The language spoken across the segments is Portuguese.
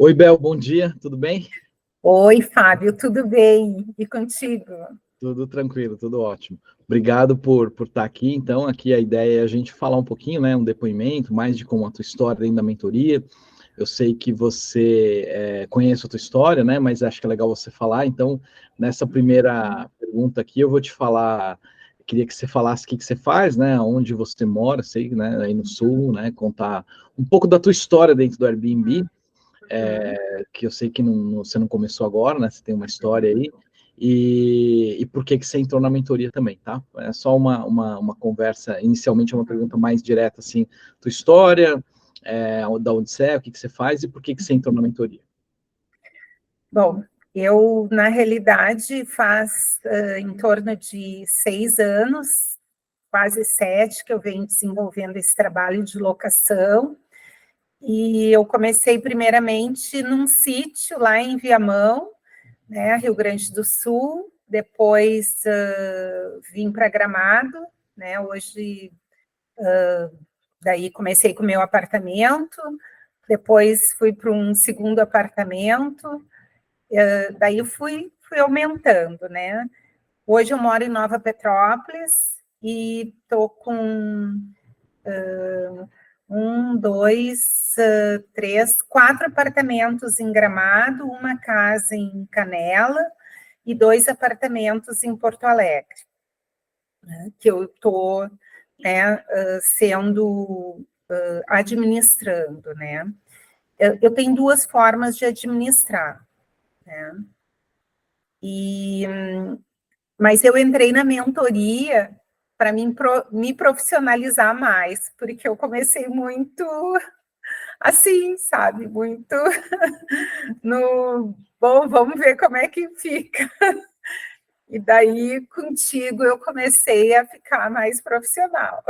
Oi, Bel, bom dia, tudo bem? Oi, Fábio, tudo bem? E contigo? Tudo tranquilo, tudo ótimo. Obrigado por estar aqui. Então, aqui a ideia é a gente falar um pouquinho, né, um depoimento, mais de como a tua história dentro da mentoria. Eu sei que você conhece a tua história, né, mas acho que é legal você falar. Então, nessa primeira pergunta aqui, eu vou te falar, queria que você falasse o que você faz, né, onde você mora, sei, né, aí no Sul, né, contar um pouco da tua história dentro do Airbnb. Que eu sei que você não começou agora, né? Você tem uma história aí, e por que você entrou na mentoria também, tá? É só uma conversa, inicialmente é uma pergunta mais direta, assim, tua história, da onde você é, o que você faz e por que você entrou na mentoria. Bom, eu, na realidade, faz em torno de 6 anos, quase 7, que eu venho desenvolvendo esse trabalho de locação, e eu comecei primeiramente num sítio lá em Viamão, né, Rio Grande do Sul, depois vim para Gramado, né, hoje, daí comecei com o meu apartamento, depois fui para um segundo apartamento, daí eu fui aumentando, né? Hoje eu moro em Nova Petrópolis e estou com um, dois, três, 4 apartamentos em Gramado, uma casa em Canela e 2 apartamentos em Porto Alegre, né, que eu estou, né, sendo administrando, né? Eu tenho 2 formas de administrar, né? Mas eu entrei na mentoria para me profissionalizar mais, porque eu comecei muito assim, sabe? Muito no bom, vamos ver como é que fica. E daí, contigo, eu comecei a ficar mais profissional.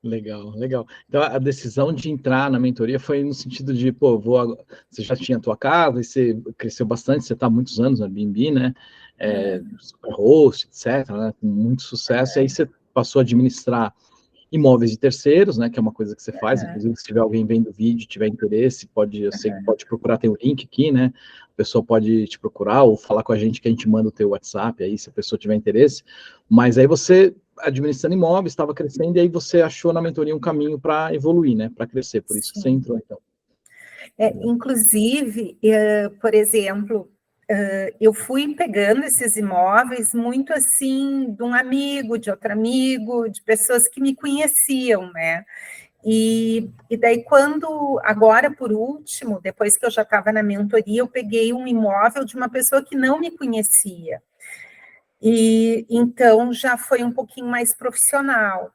Legal, legal. Então, a decisão de entrar na mentoria foi no sentido de, pô, você já tinha a tua casa e você cresceu bastante, você está há muitos anos no Airbnb, né? Superhost, etc., né? Com muito sucesso, e aí você passou a administrar imóveis de terceiros, né? Que é uma coisa que você faz, inclusive, se tiver alguém vendo o vídeo, tiver interesse, eu sei que pode procurar, tem o link aqui, né? A pessoa pode te procurar ou falar com a gente que a gente manda o teu WhatsApp aí, se a pessoa tiver interesse. Mas aí você administrando imóveis, estava crescendo, e aí você achou na mentoria um caminho para evoluir, né? Para crescer, por isso que você entrou, então. Inclusive, por exemplo, eu fui pegando esses imóveis muito assim, de um amigo, de outro amigo, de pessoas que me conheciam, né? E daí, agora, por último, depois que eu já estava na mentoria, eu peguei um imóvel de uma pessoa que não me conhecia. E então já foi um pouquinho mais profissional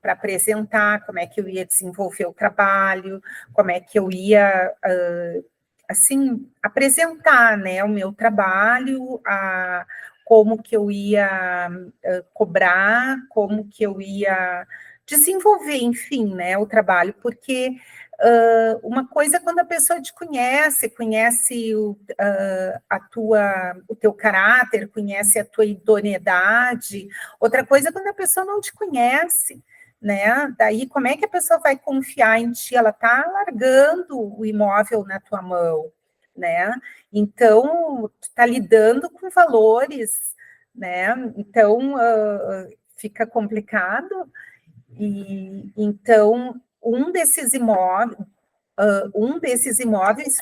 para apresentar como é que eu ia desenvolver o trabalho, como é que eu ia, assim, apresentar, né, o meu trabalho, como que eu ia cobrar, como que eu ia desenvolver, enfim, né, o trabalho, porque uma coisa é quando a pessoa te conhece o teu caráter, conhece a tua idoneidade, outra coisa é quando a pessoa não te conhece, né? Daí, como é que a pessoa vai confiar em ti? Ela está largando o imóvel na tua mão, né? Então, tu está lidando com valores, né? Então, fica complicado. E então, um desses imóveis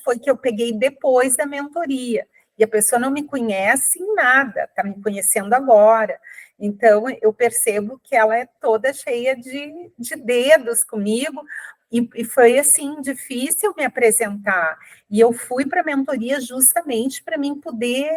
foi que eu peguei depois da mentoria. E a pessoa não me conhece em nada, está me conhecendo agora. Então, eu percebo que ela é toda cheia de dedos comigo, e foi, assim, difícil me apresentar. E eu fui para a mentoria justamente para mim poder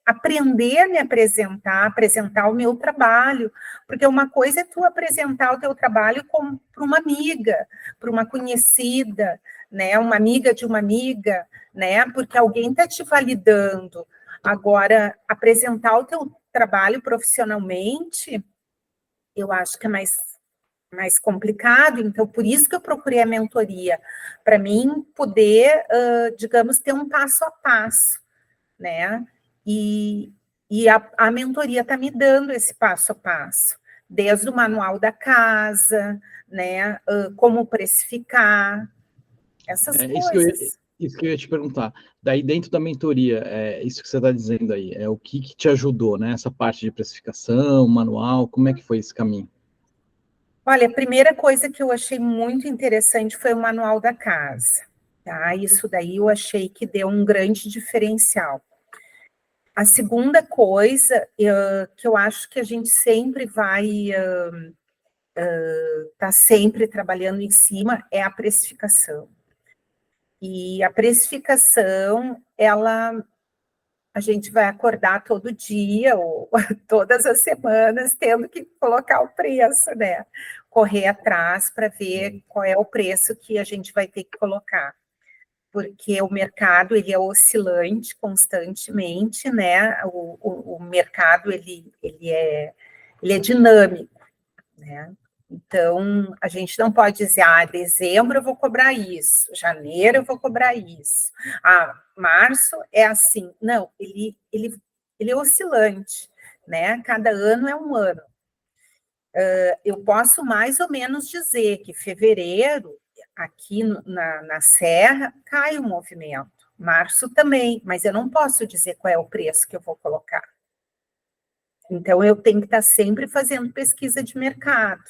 aprender a me apresentar o meu trabalho, porque uma coisa é tu apresentar o teu trabalho para uma amiga, para uma conhecida, né, uma amiga de uma amiga, né, porque alguém está te validando. Agora, apresentar o teu trabalho profissionalmente, eu acho que é mais complicado, então por isso que eu procurei a mentoria, para mim poder, digamos, ter um passo a passo, né, e a mentoria está me dando esse passo a passo, desde o manual da casa, né, como precificar, essas Isso que coisas. Isso que eu ia te perguntar. Daí, dentro da mentoria, isso que você está dizendo aí, o que te ajudou, né? Essa parte de precificação, manual, como é que foi esse caminho? Olha, a primeira coisa que eu achei muito interessante foi o manual da casa, tá? Isso daí eu achei que deu um grande diferencial. A segunda coisa que eu acho que a gente sempre vai estar sempre trabalhando em cima é a precificação. E a precificação, a gente vai acordar todo dia ou todas as semanas tendo que colocar o preço, né? Correr atrás para ver qual é o preço que a gente vai ter que colocar. Porque o mercado, ele é oscilante constantemente, né? O mercado, ele é dinâmico, né? Então, a gente não pode dizer, dezembro eu vou cobrar isso, janeiro eu vou cobrar isso, março é assim. Não, ele é oscilante, né? Cada ano é um ano. Eu posso mais ou menos dizer que fevereiro, aqui na Serra, cai o movimento, março também, mas eu não posso dizer qual é o preço que eu vou colocar. Então, eu tenho que estar sempre fazendo pesquisa de mercado.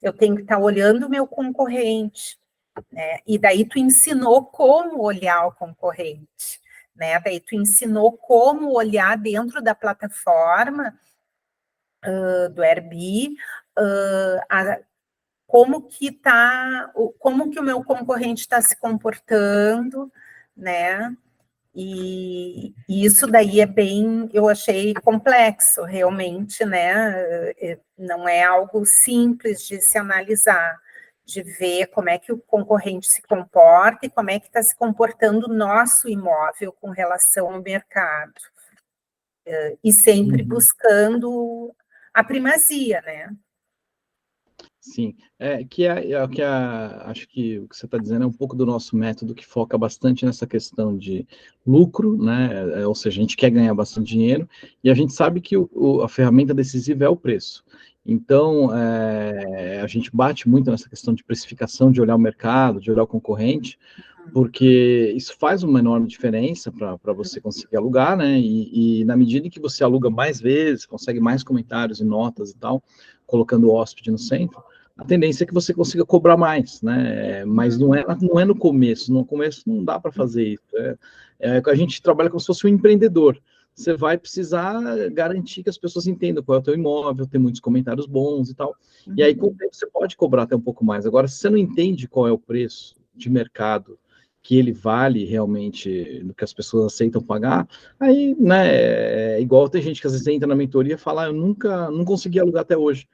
Eu tenho que estar olhando o meu concorrente, né? E daí tu ensinou como olhar o concorrente, né? Daí tu ensinou como olhar dentro da plataforma do Airbnb, como que o meu concorrente está se comportando, né? E isso daí eu achei complexo, realmente, né? Não é algo simples de se analisar, de ver como é que o concorrente se comporta e como é que está se comportando o nosso imóvel com relação ao mercado. E sempre buscando a primazia, né? Sim, acho que o que você está dizendo é um pouco do nosso método que foca bastante nessa questão de lucro, né? Ou seja, a gente quer ganhar bastante dinheiro e a gente sabe que a ferramenta decisiva é o preço. Então, a gente bate muito nessa questão de precificação, de olhar o mercado, de olhar o concorrente, porque isso faz uma enorme diferença para você conseguir alugar, né? E na medida em que você aluga mais vezes, consegue mais comentários e notas e tal, colocando o hóspede no centro, a tendência é que você consiga cobrar mais, né? Mas não é no começo. No começo não dá para fazer isso. A gente trabalha como se fosse um empreendedor. Você vai precisar garantir que as pessoas entendam qual é o teu imóvel, ter muitos comentários bons e tal. E aí, com o tempo, você pode cobrar até um pouco mais. Agora, se você não entende qual é o preço de mercado que ele vale realmente do que as pessoas aceitam pagar, aí, né, igual tem gente que às vezes entra na mentoria e fala, eu nunca, não consegui alugar até hoje.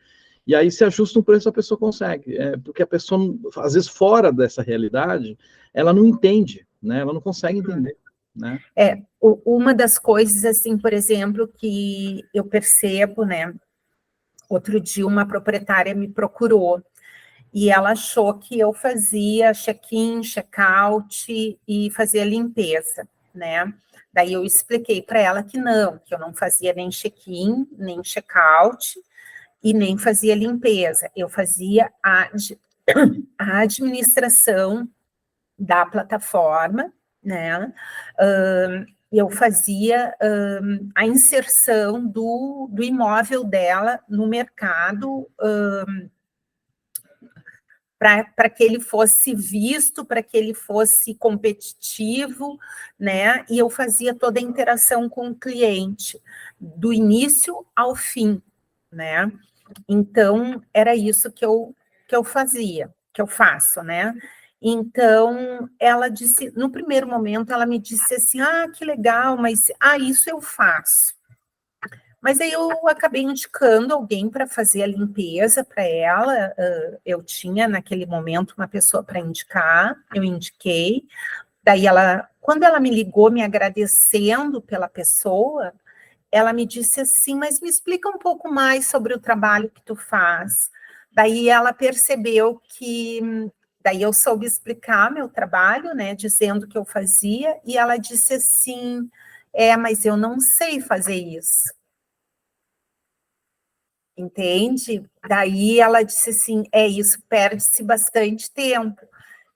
E aí se ajusta um preço, a pessoa consegue, porque a pessoa, às vezes, fora dessa realidade, ela não entende, né? Ela não consegue entender, né? Uma das coisas, assim, por exemplo, que eu percebo, né? Outro dia uma proprietária me procurou e ela achou que eu fazia check-in, check-out e fazia limpeza, né? Daí eu expliquei para ela que eu não fazia nem check-in, nem check-out, e nem fazia limpeza, eu fazia a administração da plataforma, né? Eu fazia a inserção do imóvel dela no mercado para que ele fosse visto, para que ele fosse competitivo, né? E eu fazia toda a interação com o cliente, do início ao fim, né? Então, era isso que eu fazia, que eu faço, né? Então, ela disse, no primeiro momento, ela me disse assim, que legal, mas, isso eu faço. Mas aí eu acabei indicando alguém para fazer a limpeza para ela, eu tinha naquele momento uma pessoa para indicar, eu indiquei, daí quando ela me ligou me agradecendo pela pessoa, ela me disse assim, mas me explica um pouco mais sobre o trabalho que tu faz. Daí ela percebeu daí eu soube explicar meu trabalho, né, dizendo que eu fazia, e ela disse assim, mas eu não sei fazer isso. Entende? Daí ela disse assim, isso perde-se bastante tempo.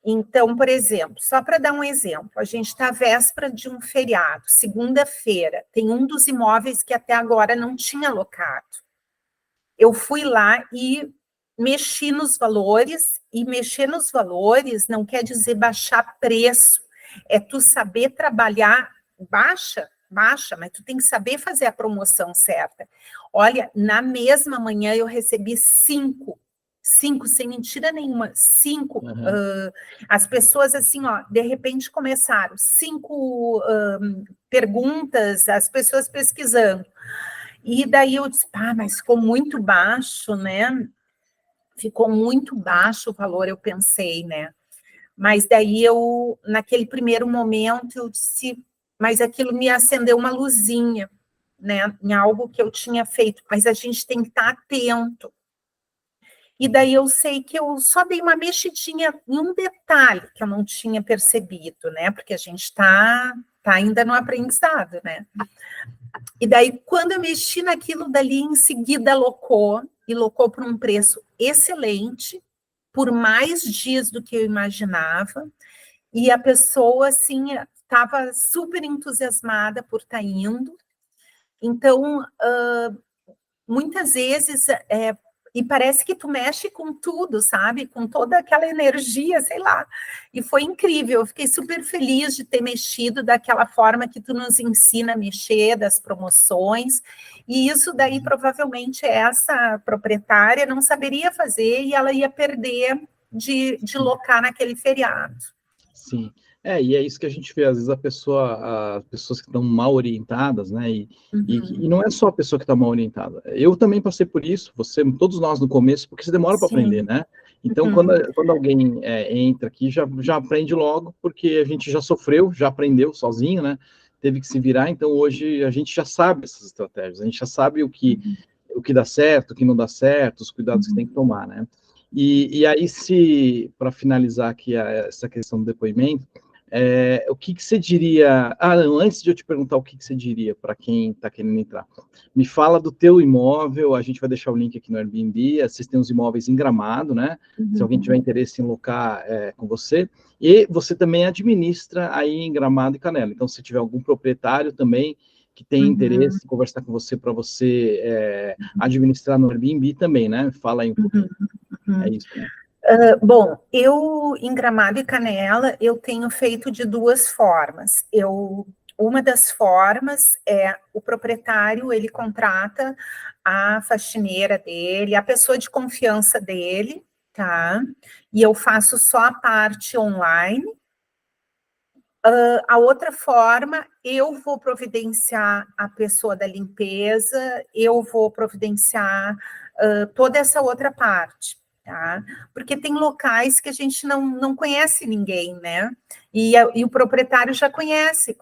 Então, por exemplo, só para dar um exemplo, a gente está à véspera de um feriado, segunda-feira, tem um dos imóveis que até agora não tinha locado. Eu fui lá e mexi nos valores, e mexer nos valores não quer dizer baixar preço, é tu saber trabalhar, baixa, mas tu tem que saber fazer a promoção certa. Olha, na mesma manhã eu recebi 5, sem mentira nenhuma, 5. As pessoas assim, ó, de repente começaram 5 perguntas, as pessoas pesquisando. E daí eu disse, mas ficou muito baixo, né? Ficou muito baixo o valor, eu pensei, né? Mas daí eu, naquele primeiro momento, eu disse, mas aquilo me acendeu uma luzinha, né? Em algo que eu tinha feito, mas a gente tem que estar atento. E daí eu sei que eu só dei uma mexidinha em um detalhe que eu não tinha percebido, né? Porque a gente tá ainda no aprendizado, né? E daí, quando eu mexi naquilo dali, em seguida locou por um preço excelente, por mais dias do que eu imaginava, e a pessoa, assim, estava super entusiasmada por estar indo. Então, muitas vezes, e parece que tu mexe com tudo, sabe? Com toda aquela energia, sei lá. E foi incrível, eu fiquei super feliz de ter mexido daquela forma que tu nos ensina a mexer, das promoções. E isso daí, provavelmente, essa proprietária não saberia fazer e ela ia perder de locar naquele feriado. Sim. E é isso que a gente vê, às vezes as pessoas que estão mal orientadas, né, e não é só a pessoa que está mal orientada, eu também passei por isso, todos nós no começo, porque você demora para aprender, né, então quando alguém entra aqui, já aprende logo, porque a gente já sofreu, já aprendeu sozinho, né, teve que se virar, então hoje a gente já sabe essas estratégias, a gente já sabe o que dá certo, o que não dá certo, os cuidados que tem que tomar, né. E aí, para finalizar aqui essa questão do depoimento, o que você diria... não, antes de eu te perguntar o que você diria para quem está querendo entrar, me fala do teu imóvel, a gente vai deixar o link aqui no Airbnb, vocês têm os imóveis em Gramado, né? Se alguém tiver interesse em locar com você, e você também administra aí em Gramado e Canela, então se tiver algum proprietário também que tem interesse em conversar com você para você administrar no Airbnb também, né? Fala aí um pouquinho. É isso, né? Bom, eu, em Gramado e Canela, eu tenho feito de 2 formas. Uma das formas é o proprietário, ele contrata a faxineira dele, a pessoa de confiança dele, tá? E eu faço só a parte online. A outra forma, eu vou providenciar a pessoa da limpeza, eu vou providenciar toda essa outra parte, tá? Porque tem locais que a gente não conhece ninguém, né? E o proprietário já conhece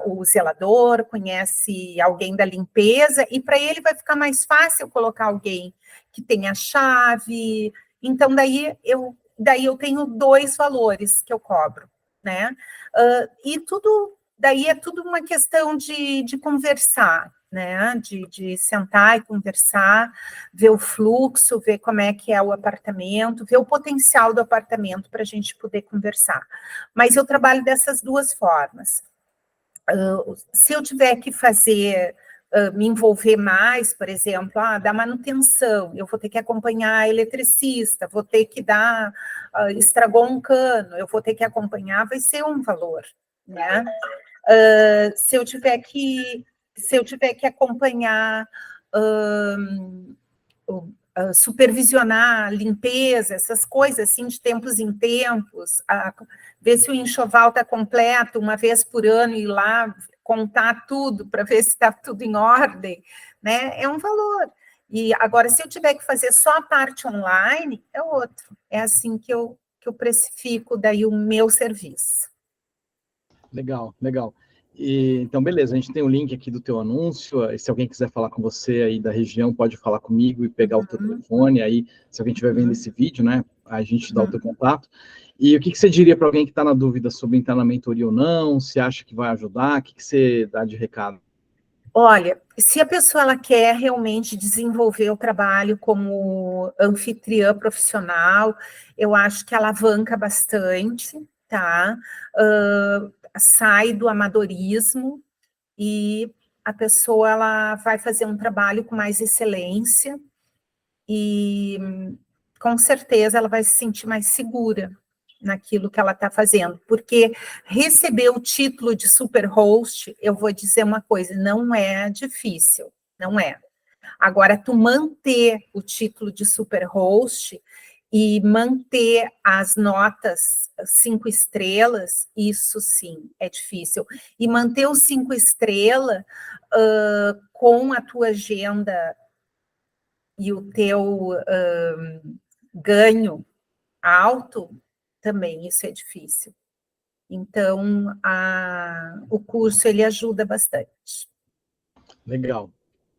o zelador, conhece alguém da limpeza, e para ele vai ficar mais fácil colocar alguém que tenha a chave. Então, daí eu tenho 2 valores que eu cobro, né? E daí é tudo uma questão de conversar, né? De sentar e conversar, ver o fluxo, ver como é que é o apartamento, ver o potencial do apartamento para a gente poder conversar. Mas eu trabalho dessas 2 formas. Se eu tiver que fazer, me envolver mais, por exemplo, da manutenção, eu vou ter que acompanhar a eletricista, vou ter que estragou um cano, eu vou ter que acompanhar, vai ser um valor, né? Se eu tiver que acompanhar, supervisionar limpeza, essas coisas assim de tempos em tempos, ver se o enxoval está completo uma vez por ano, ir lá contar tudo para ver se está tudo em ordem, né? É um valor. E agora, se eu tiver que fazer só a parte online, é outro. É assim que eu precifico daí o meu serviço. Legal, legal. Então, beleza, a gente tem o link aqui do teu anúncio, se alguém quiser falar com você aí da região, pode falar comigo e pegar o teu telefone, aí, se alguém estiver vendo esse vídeo, né, a gente dá o teu contato. E o que você diria para alguém que está na dúvida sobre entrar na mentoria ou não, se acha que vai ajudar, o que você dá de recado? Olha, se a pessoa ela quer realmente desenvolver o trabalho como anfitriã profissional, eu acho que alavanca bastante, tá? Sai do amadorismo e a pessoa ela vai fazer um trabalho com mais excelência e com certeza ela vai se sentir mais segura naquilo que ela está fazendo, porque receber o título de super host, eu vou dizer uma coisa, não é difícil, não é. Agora, tu manter o título de super host e manter as notas 5 estrelas, isso sim, é difícil. E manter os 5 estrelas com a tua agenda e o teu ganho alto, também isso é difícil. Então, o curso, ele ajuda bastante. Legal,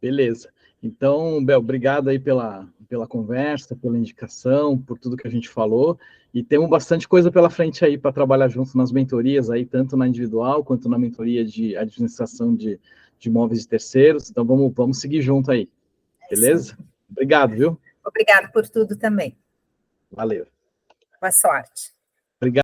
beleza. Então, Bel, obrigado aí pela conversa, pela indicação, por tudo que a gente falou, e temos bastante coisa pela frente aí para trabalhar junto nas mentorias aí, tanto na individual quanto na mentoria de administração de imóveis de terceiros, então vamos seguir junto aí, beleza? Obrigado, viu? Obrigada por tudo também. Valeu. Boa sorte. Obrigado.